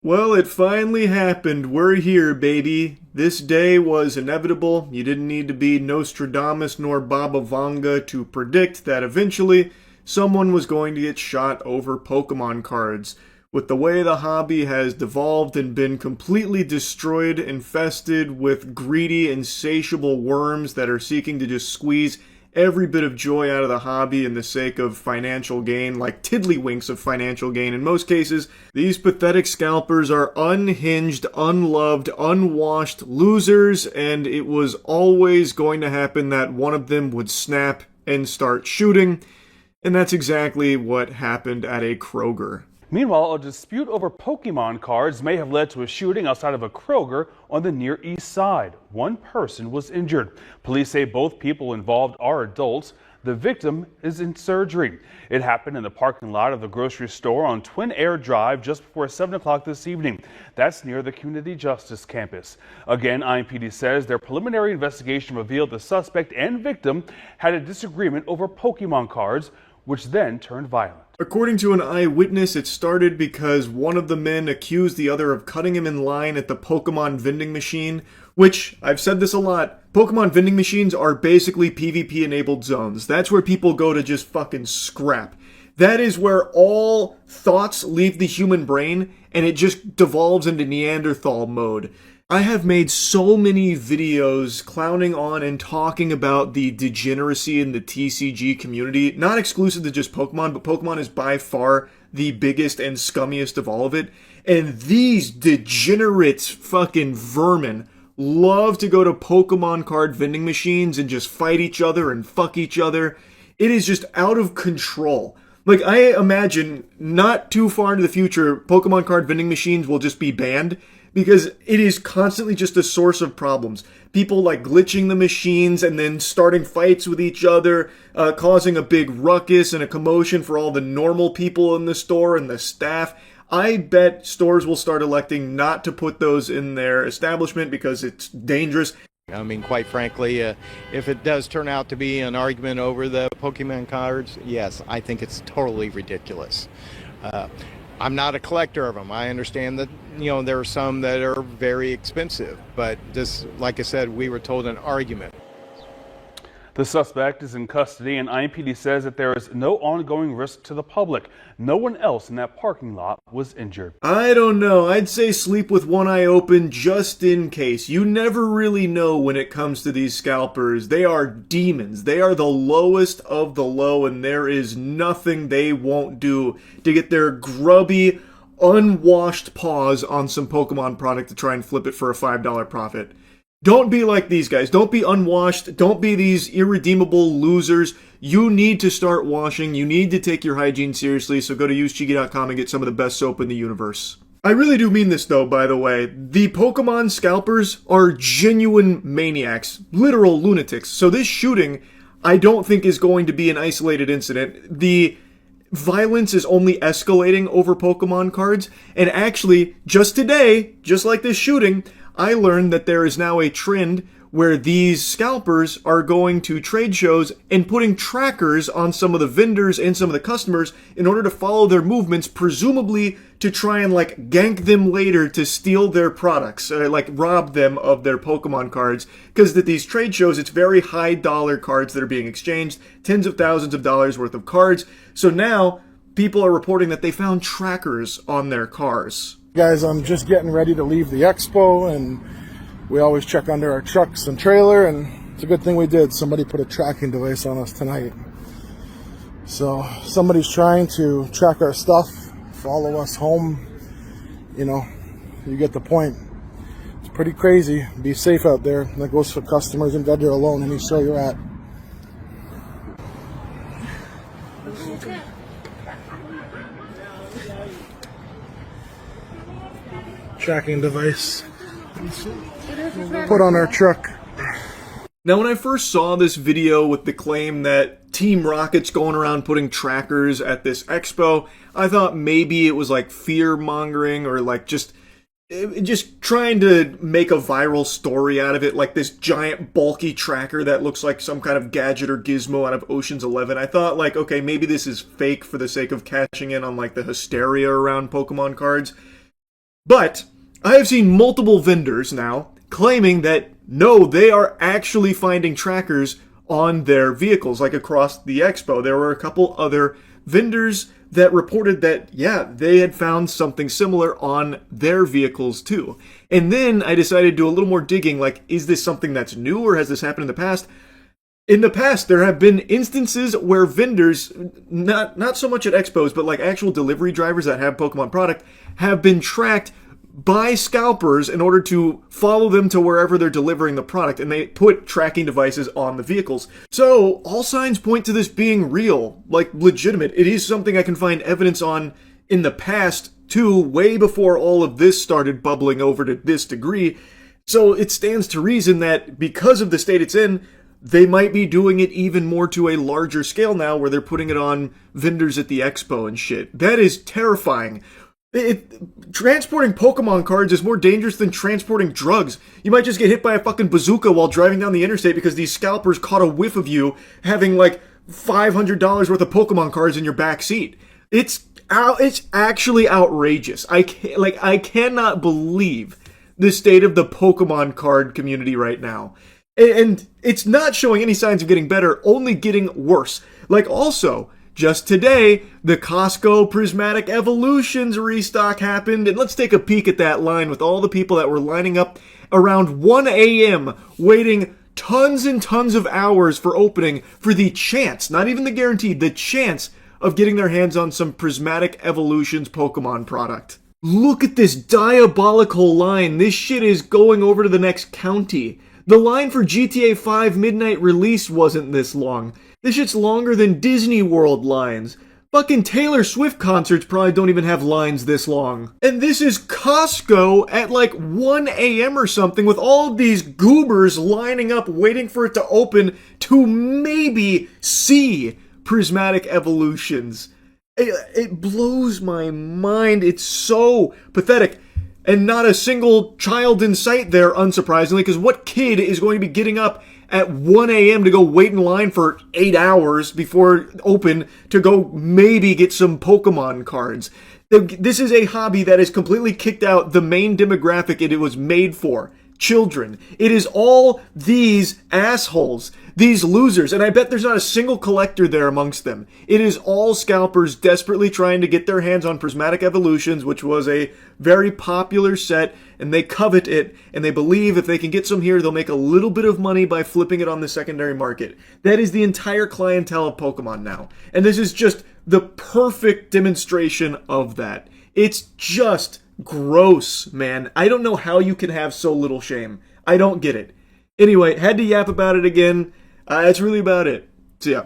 Well, it finally happened. We're here, baby. This day was inevitable. You didn't need to be Nostradamus nor Baba Vanga to predict that eventually someone was going to get shot over Pokemon cards. With the way the hobby has devolved and been completely destroyed, infested with greedy, insatiable worms that are seeking to just squeeze every bit of joy out of the hobby in the sake of financial gain, like tiddlywinks of financial gain in most cases, these pathetic scalpers are unhinged, unloved, unwashed losers, and it was always going to happen that one of them would snap and start shooting, and that's exactly what happened at a Kroger. Meanwhile, a dispute over Pokemon cards may have led to a shooting outside of a Kroger on the Near East Side. One person was injured. Police say both people involved are adults. The victim is in surgery. It happened in the parking lot of the grocery store on Twin Air Drive just before 7 o'clock this evening. That's near the Community Justice Campus. Again, IMPD says their preliminary investigation revealed the suspect and victim had a disagreement over Pokemon cards, which then turned violent. According to an eyewitness, it started because one of the men accused the other of cutting him in line at the Pokemon vending machine, which, I've said this a lot, Pokemon vending machines are basically PvP-enabled zones. That's where people go to just fucking scrap. That is where all thoughts leave the human brain, and it just devolves into Neanderthal mode. I have made so many videos clowning on and talking about the degeneracy in the TCG community, not exclusive to just Pokemon, but Pokemon is by far the biggest and scummiest of all of it. And these degenerate fucking vermin love to go to Pokemon card vending machines and just fight each other and fuck each other. It is just out of control. Like, I imagine not too far into the future, Pokemon card vending machines will just be banned, because it is constantly just a source of problems. People like glitching the machines and then starting fights with each other, causing a big ruckus and a commotion for all the normal people in the store and the staff. I bet stores will start electing not to put those in their establishment because it's dangerous. I mean, quite frankly, if it does turn out to be an argument over the Pokemon cards, yes, I think it's totally ridiculous. I'm not a collector of them. I understand that, there are some that are very expensive, but this, like I said, we were told an argument. The suspect is in custody, and IMPD says that there is no ongoing risk to the public. No one else in that parking lot was injured. I don't know. I'd say sleep with one eye open just in case. You never really know when it comes to these scalpers. They are demons. They are the lowest of the low, and there is nothing they won't do to get their grubby, unwashed paws on some Pokemon product to try and flip it for a $5 profit. Don't be like these guys. Don't be unwashed. Don't be these irredeemable losers. You need to start washing. You need to take your hygiene seriously, so go to usechigi.com and get some of the best soap in the universe. I really do mean this though, by the way. The Pokemon scalpers are genuine maniacs. Literal lunatics. So this shooting, I don't think is going to be an isolated incident. The violence is only escalating over Pokemon cards, and actually, just today, just like this shooting, I learned that there is now a trend where these scalpers are going to trade shows and putting trackers on some of the vendors and some of the customers in order to follow their movements, presumably to try and gank them later to steal their products, rob them of their Pokemon cards. Because at these trade shows, it's very high dollar cards that are being exchanged, tens of thousands of dollars worth of cards. So now people are reporting that they found trackers on their cars. Guys, I'm just getting ready to leave the expo, and we always check under our trucks and trailer, and it's a good thing we did. Somebody put a tracking device on us tonight. So somebody's trying to track our stuff, follow us home. You get the point. It's pretty crazy. Be safe out there. That goes for customers and vendor alone, any store you're at. Tracking device put on our truck. Now, when I first saw this video with the claim that Team Rocket's going around putting trackers at this expo, I thought maybe it was fear-mongering or just trying to make a viral story out of it, like this giant bulky tracker that looks like some kind of gadget or gizmo out of Ocean's 11. I thought okay, maybe this is fake for the sake of cashing in on the hysteria around Pokemon cards. But I have seen multiple vendors now claiming that no, they are actually finding trackers on their vehicles, like across the expo. There were a couple other vendors that reported that, yeah, they had found something similar on their vehicles too. And then I decided to do a little more digging, like, is this something that's new or has this happened in the past? In the past, there have been instances where vendors, not so much at expos, but like actual delivery drivers that have Pokemon product, have been tracked by scalpers in order to follow them to wherever they're delivering the product, and they put tracking devices on the vehicles. So all signs point to this being real, like legitimate. It is something I can find evidence on in the past too, way before all of this started bubbling over to this degree. So it stands to reason that because of the state it's in, they might be doing it even more to a larger scale now, where they're putting it on vendors at the expo and shit. That is terrifying. Transporting Pokemon cards is more dangerous than transporting drugs. You might just get hit by a fucking bazooka while driving down the interstate because these scalpers caught a whiff of you having like $500 worth of Pokemon cards in your back seat. It's actually outrageous. I cannot believe the state of the Pokemon card community right now. And it's not showing any signs of getting better, only getting worse. Like also, just today, the Costco Prismatic Evolutions restock happened, and let's take a peek at that line with all the people that were lining up around 1 a.m. waiting tons and tons of hours for opening for the chance, not even the guaranteed, the chance of getting their hands on some Prismatic Evolutions Pokemon product. Look at this diabolical line. This shit is going over to the next county. The line for GTA 5 midnight release wasn't this long. This shit's longer than Disney World lines. Fucking Taylor Swift concerts probably don't even have lines this long. And this is Costco at like 1 a.m. or something with all of these goobers lining up waiting for it to open to maybe see Prismatic Evolutions. It blows my mind. It's so pathetic. And not a single child in sight there, unsurprisingly, because what kid is going to be getting up at 1 a.m. to go wait in line for 8 hours before open to go maybe get some Pokemon cards? This is a hobby that has completely kicked out the main demographic it was made for. Children. It is all these assholes, these losers, and I bet there's not a single collector there amongst them. It is all scalpers desperately trying to get their hands on Prismatic Evolutions, which was a very popular set, and they covet it, and they believe if they can get some here, they'll make a little bit of money by flipping it on the secondary market. That is the entire clientele of Pokemon now, and this is just the perfect demonstration of that. It's just gross, man. I don't know how you can have so little shame. I don't get it. Anyway, had to yap about it again. That's really about it. So yeah.